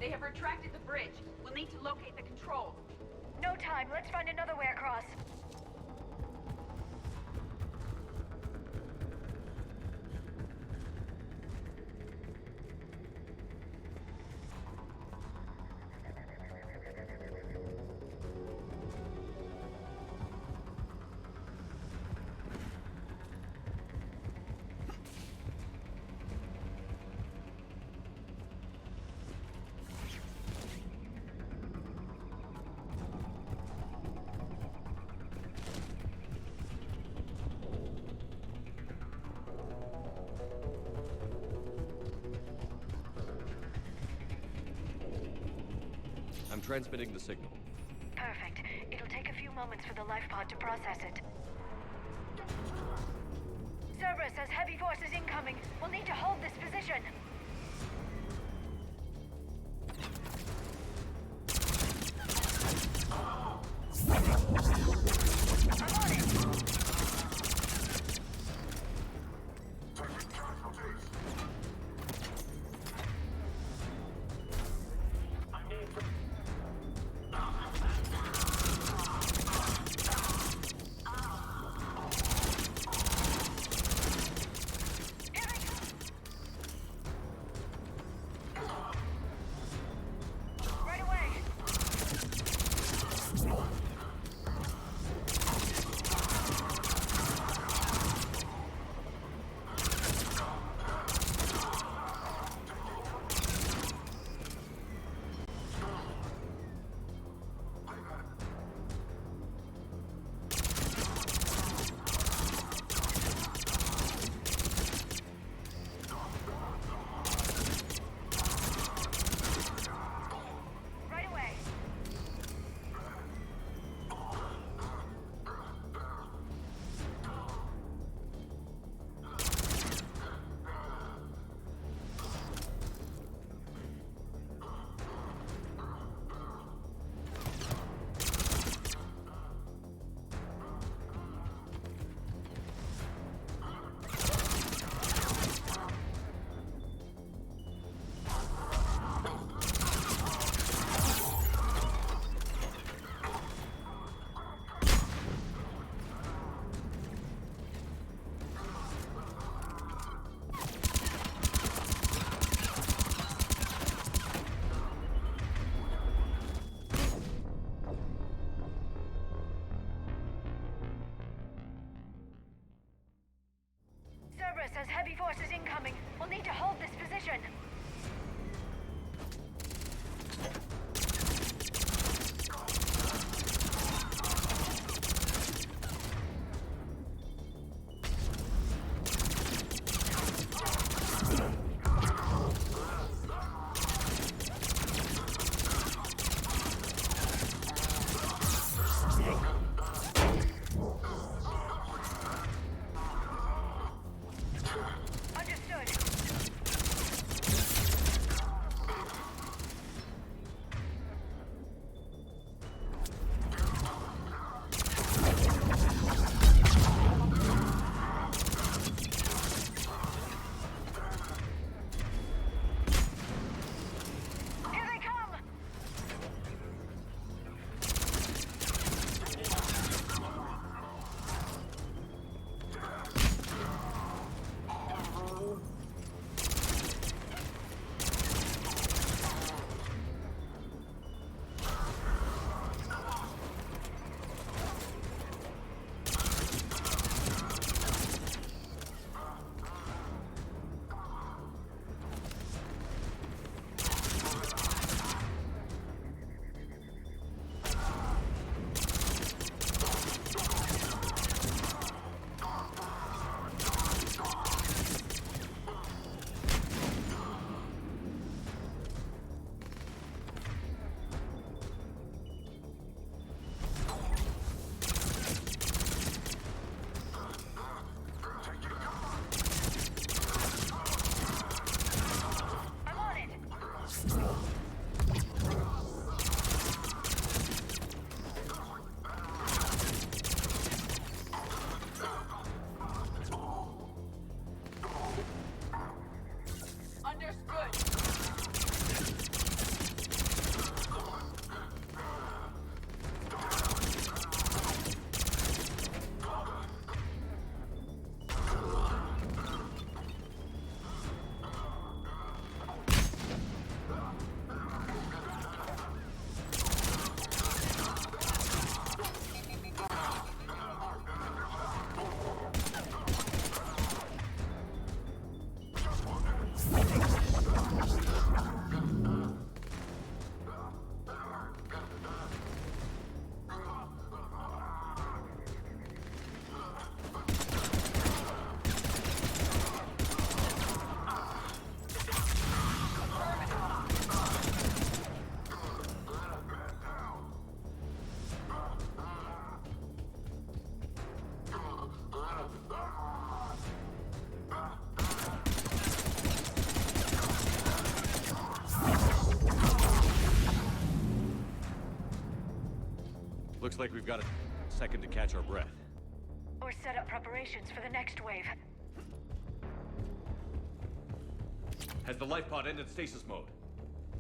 They have retracted the bridge. We'll need to locate the controls. No time. Let's find another way across. I'm transmitting the signal. Perfect. It'll take a few moments for the life pod to process it. Cerberus has heavy forces incoming. We'll need to hold this position. I'm on it! Cerberus has heavy forces incoming. We'll need to hold this position. Looks like we've got a second to catch our breath. Or set up preparations for the next wave. Has the life pod ended stasis mode?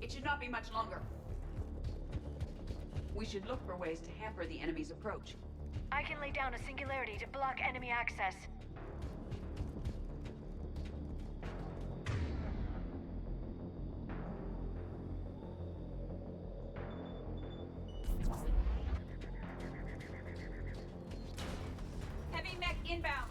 It should not be much longer. We should look for ways to hamper the enemy's approach. I can lay down a singularity to block enemy access. Heavy mech inbound.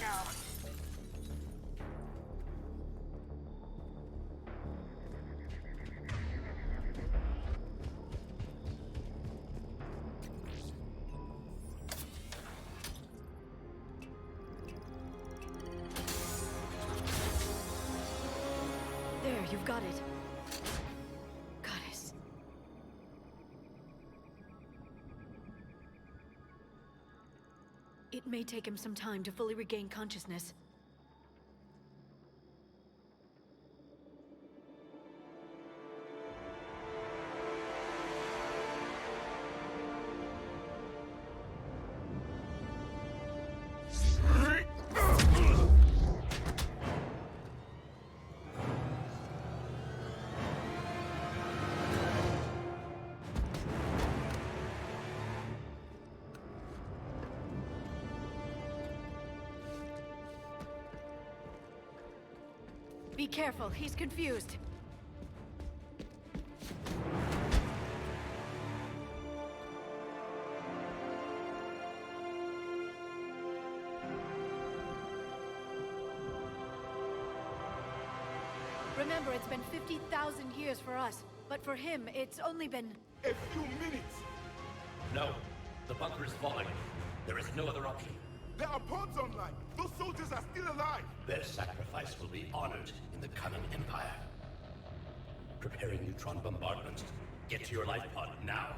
now. There, you've got it. Goddess. It may take him some time to fully regain consciousness. Be careful, he's confused. Remember, it's been 50,000 years for us, but for him, it's only been... A few minutes! No. The bunker is falling. There is no other option. There are pods online! Those soldiers are still alive! Their sacrifice will be honored in the coming Empire. Preparing neutron bombardment. Get to your life pod now.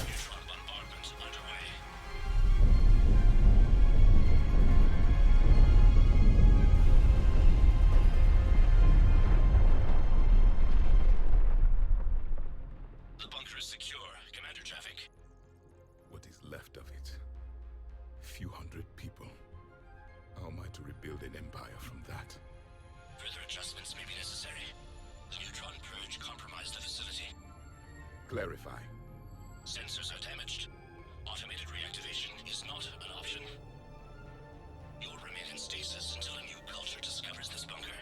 Neutron bombardment underway. The bunker is secure. Commander traffic. What is left of it? Few hundred people. How am I to rebuild an empire from that? Further adjustments may be necessary. The neutron purge compromised the facility. Clarify. Sensors are damaged. Automated reactivation is not an option. You'll remain in stasis until a new culture discovers this bunker.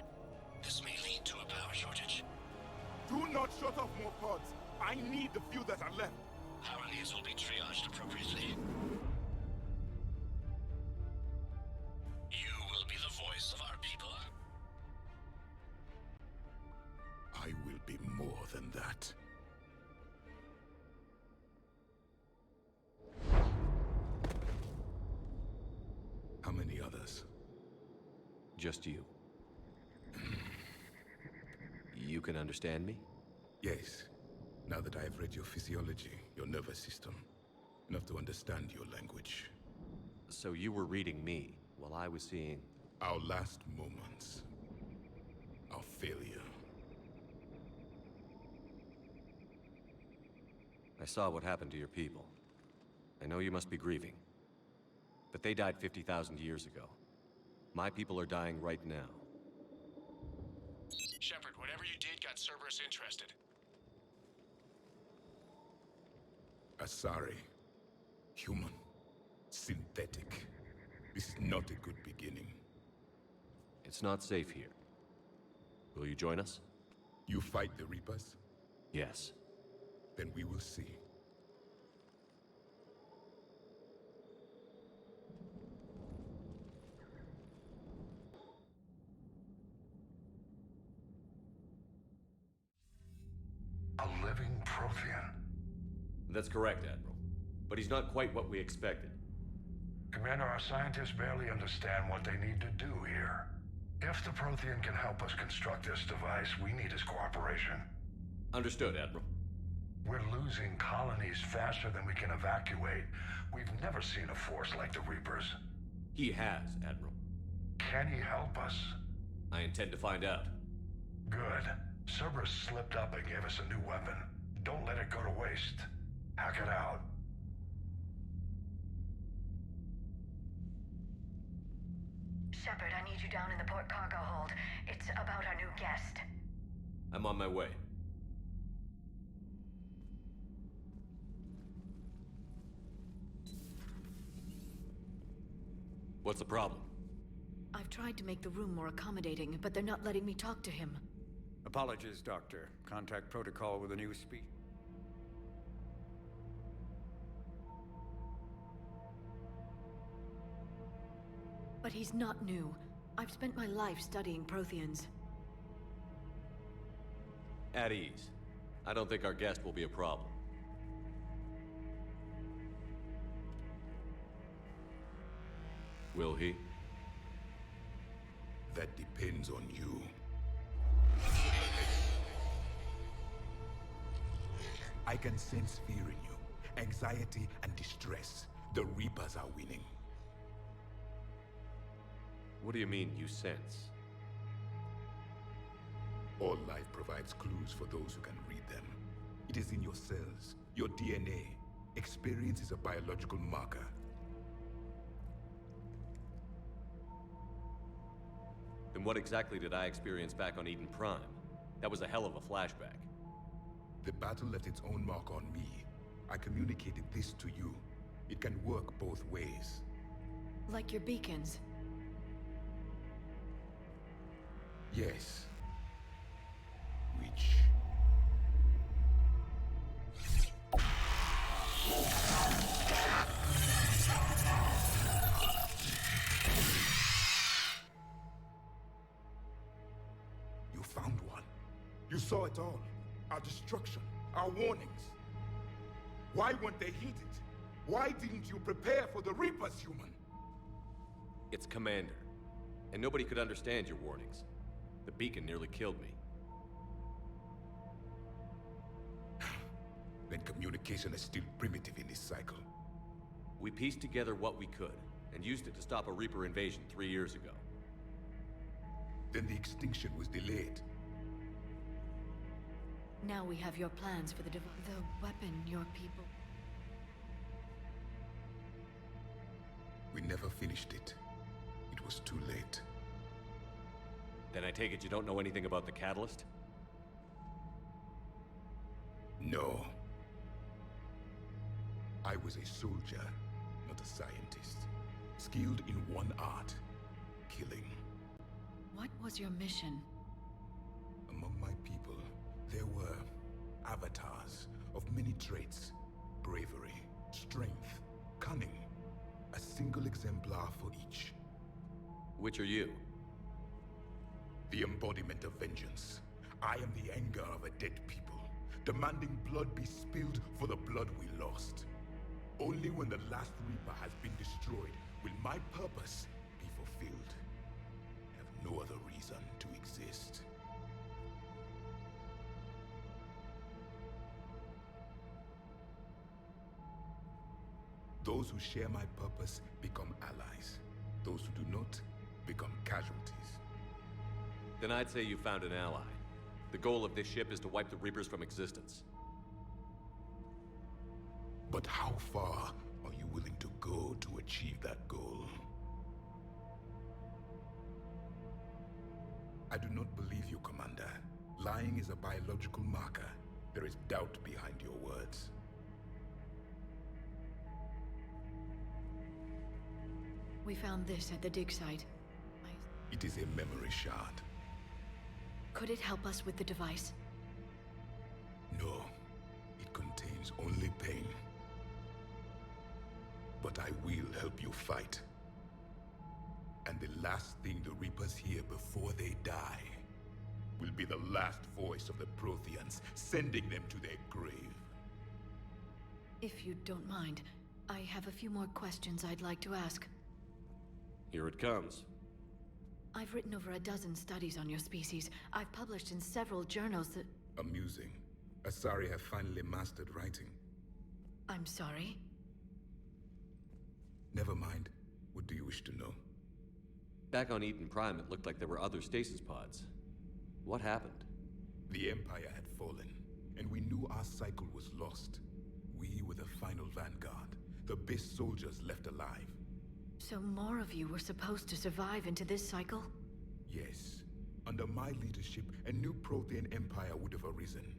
This may lead to a power shortage. Do not shut off more pods! I need the few that are left! Power needs will be triaged appropriately. You will be the voice of our people. I will be more than that. How many others? Just you. You can understand me? Yes. Now that I have read your physiology, your nervous system, enough to understand your language. So you were reading me while I was seeing... Our last moments. Our failure. I saw what happened to your people. I know you must be grieving. But they died 50,000 years ago. My people are dying right now. Shepard, whatever you did got Cerberus interested. Asari. Human. Synthetic. This is not a good beginning. It's not safe here. Will you join us? You fight the Reapers? Yes. Then we will see. A living Prothean. That's correct, Admiral. But he's not quite what we expected. Commander, our scientists barely understand what they need to do here. If the Prothean can help us construct this device, we need his cooperation. Understood, Admiral. We're losing colonies faster than we can evacuate. We've never seen a force like the Reapers. He has, Admiral. Can he help us? I intend to find out. Good. Cerberus slipped up and gave us a new weapon. Don't let it go to waste. Hack it out. Shepard, I need you down in the port cargo hold. It's about our new guest. I'm on my way. What's the problem? I've tried to make the room more accommodating, but they're not letting me talk to him. Apologies, Doctor. Contact protocol with a new But he's not new. I've spent my life studying Protheans. At ease. I don't think our guest will be a problem. Will he? That depends on you. I can sense fear in you, anxiety and distress. The Reapers are winning. What do you mean, you sense? All life provides clues for those who can read them. It is in your cells, your DNA. Experience is a biological marker. Then what exactly did I experience back on Eden Prime? That was a hell of a flashback. The battle left its own mark on me. I communicated this to you. It can work both ways. Like your beacons. Yes. Which... You found one. You saw it all. Our destruction, our warnings. Why weren't they heeded? Why didn't you prepare for the Reapers, human? It's Commander. And nobody could understand your warnings. The beacon nearly killed me. Then communication is still primitive in this cycle. We pieced together what we could, and used it to stop a Reaper invasion 3 years ago. Then the extinction was delayed. Now we have your plans for the weapon your people... We never finished it. It was too late. Then I take it you don't know anything about the catalyst? No. I was a soldier, not a scientist. Skilled in one art, killing. What was your mission? Among my people, there were avatars of many traits. Bravery, strength, cunning. A single exemplar for each. Which are you? The embodiment of vengeance. I am the anger of a dead people, demanding blood be spilled for the blood we lost. Only when the last Reaper has been destroyed will my purpose be fulfilled. I have no other reason to exist. Those who share my purpose become allies. Those who do not become casualties. Then I'd say you found an ally. The goal of this ship is to wipe the Reapers from existence. But how far are you willing to go to achieve that goal? I do not believe you, Commander. Lying is a biological marker. There is doubt behind your words. We found this at the dig site. It is a memory shard. Could it help us with the device? No. It contains only pain. But I will help you fight. And the last thing the Reapers hear before they die will be the last voice of the Protheans, sending them to their grave. If you don't mind, I have a few more questions I'd like to ask. Here it comes. I've written over a dozen studies on your species. I've published in several journals that... Amusing. Asari have finally mastered writing. I'm sorry? Never mind. What do you wish to know? Back on Eden Prime, it looked like there were other stasis pods. What happened? The Empire had fallen, and we knew our cycle was lost. We were the final vanguard, the best soldiers left alive. So more of you were supposed to survive into this cycle? Yes. Under my leadership, a new Prothean empire would have arisen.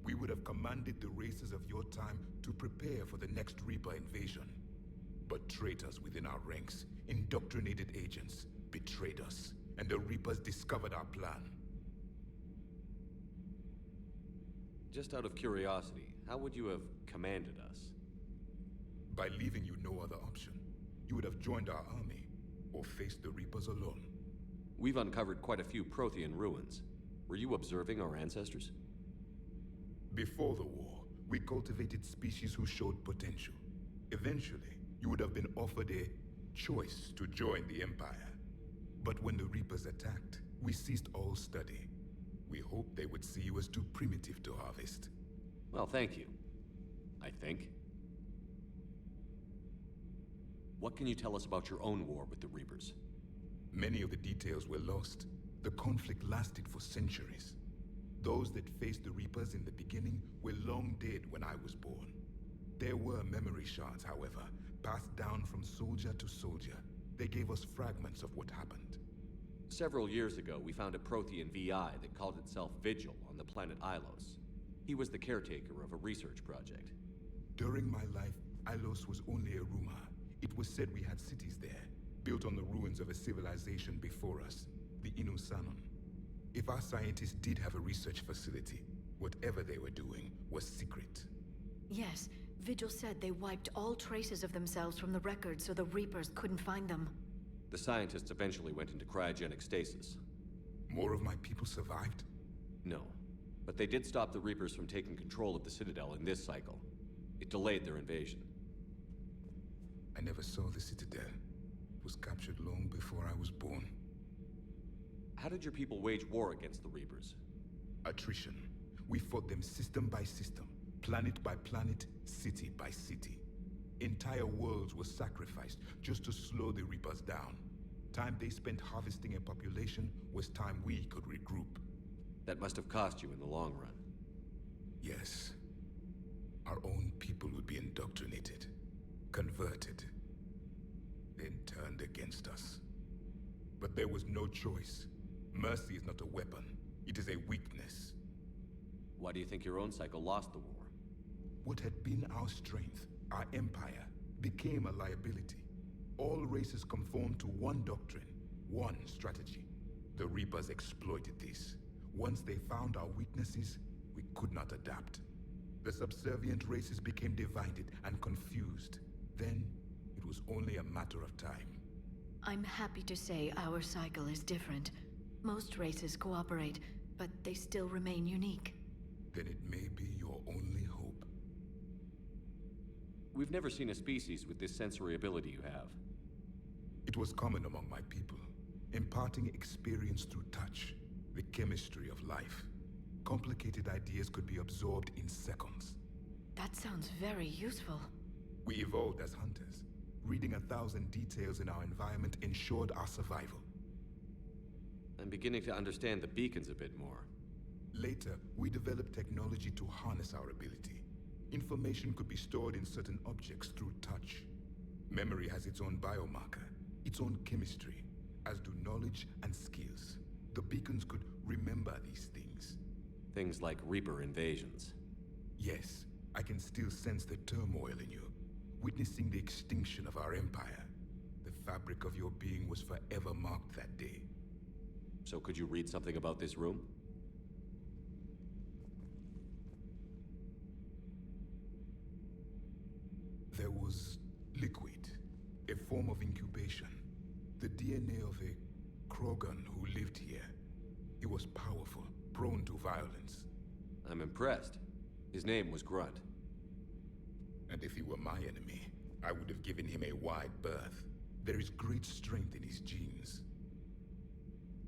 We would have commanded the races of your time to prepare for the next Reaper invasion. But traitors within our ranks, indoctrinated agents, betrayed us, and the Reapers discovered our plan. Just out of curiosity, how would you have commanded us? By leaving you no other option. You would have joined our army, or faced the Reapers alone. We've uncovered quite a few Prothean ruins. Were you observing our ancestors? Before the war, we cultivated species who showed potential. Eventually, you would have been offered a choice to join the Empire. But when the Reapers attacked, we ceased all study. We hoped they would see you as too primitive to harvest. Well, thank you. I think. What can you tell us about your own war with the Reapers? Many of the details were lost. The conflict lasted for centuries. Those that faced the Reapers in the beginning were long dead when I was born. There were memory shards, however, passed down from soldier to soldier. They gave us fragments of what happened. Several years ago, we found a Prothean VI that called itself Vigil on the planet Ilos. He was the caretaker of a research project. During my life, Ilos was only a rumor. It was said we had cities there, built on the ruins of a civilization before us, the Inusanon. If our scientists did have a research facility, whatever they were doing was secret. Yes, Vigil said they wiped all traces of themselves from the records so the Reapers couldn't find them. The scientists eventually went into cryogenic stasis. More of my people survived? No, but they did stop the Reapers from taking control of the Citadel in this cycle. It delayed their invasion. I never saw the Citadel. It was captured long before I was born. How did your people wage war against the Reapers? Attrition. We fought them system by system, planet by planet, city by city. Entire worlds were sacrificed just to slow the Reapers down. Time they spent harvesting a population was time we could regroup. That must have cost you in the long run. Yes. Our own people would be indoctrinated, converted, then turned against us. But there was no choice. Mercy is not a weapon. It is a weakness. Why do you think your own cycle lost the war? What had been our strength, our empire, became a liability. All races conformed to one doctrine, one strategy. The Reapers exploited this. Once they found our weaknesses, we could not adapt. The subservient races became divided and confused. Then, it was only a matter of time. I'm happy to say our cycle is different. Most races cooperate, but they still remain unique. Then it may be your only hope. We've never seen a species with this sensory ability you have. It was common among my people, imparting experience through touch, the chemistry of life. Complicated ideas could be absorbed in seconds. That sounds very useful. We evolved as hunters. Reading 1,000 details in our environment ensured our survival. I'm beginning to understand the beacons a bit more. Later, we developed technology to harness our ability. Information could be stored in certain objects through touch. Memory has its own biomarker, its own chemistry, as do knowledge and skills. The beacons could remember these things. Things like Reaper invasions. Yes, I can still sense the turmoil in you, witnessing the extinction of our empire. The fabric of your being was forever marked that day. So could you read something about this room? There was liquid, a form of incubation. The DNA of a Krogan who lived here. He was powerful, prone to violence. I'm impressed. His name was Grunt. And if he were my enemy, I would have given him a wide berth. There is great strength in his genes.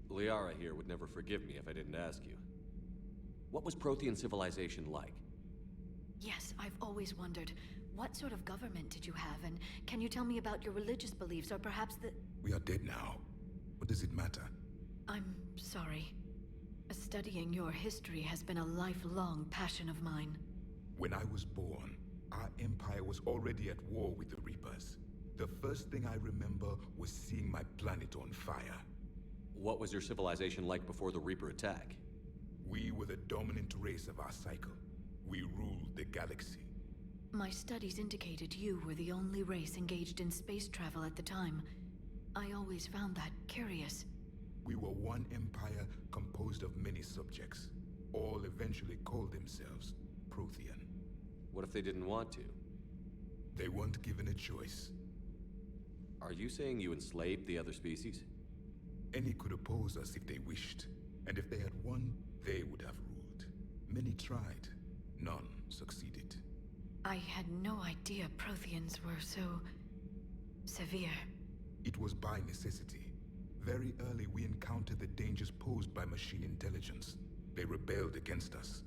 Liara here would never forgive me if I didn't ask you. What was Prothean civilization like? Yes, I've always wondered, what sort of government did you have, and can you tell me about your religious beliefs, or perhaps the... We are dead now. What does it matter? I'm sorry. Studying your history has been a lifelong passion of mine. When I was born, our empire was already at war with the Reapers. The first thing I remember was seeing my planet on fire. What was your civilization like before the Reaper attack? We were the dominant race of our cycle. We ruled the galaxy. My studies indicated you were the only race engaged in space travel at the time. I always found that curious. We were one empire composed of many subjects. All eventually called themselves Prothean. What if they didn't want to? They weren't given a choice. Are you saying you enslaved the other species? Any could oppose us if they wished, and if they had won, they would have ruled. Many tried, none succeeded. I had no idea Protheans were so... severe. It was by necessity. Very early we encountered the dangers posed by machine intelligence. They rebelled against us.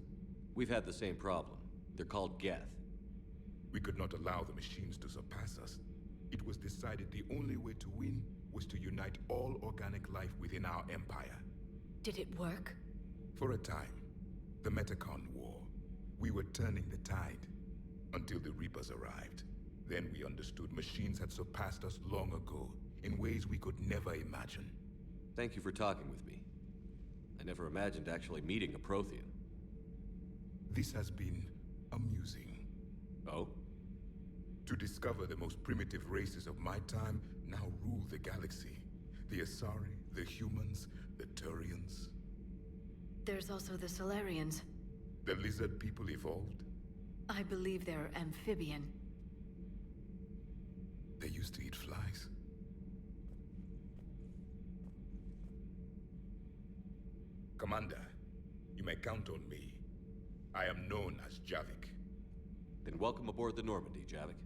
We've had the same problem. They're called Geth. We could not allow the machines to surpass us. It was decided the only way to win was to unite all organic life within our empire. Did it work? For a time. The Metacon War. We were turning the tide. Until the Reapers arrived. Then we understood machines had surpassed us long ago, in ways we could never imagine. Thank you for talking with me. I never imagined actually meeting a Prothean. This has been amusing. Oh? To discover the most primitive races of my time now rule the galaxy. The Asari, the humans, the Turians. There's also the Solarians. The lizard people evolved. I believe they're amphibian. They used to eat flies. Commander, you may count on me. I am known as Javik. Then welcome aboard the Normandy, Javik.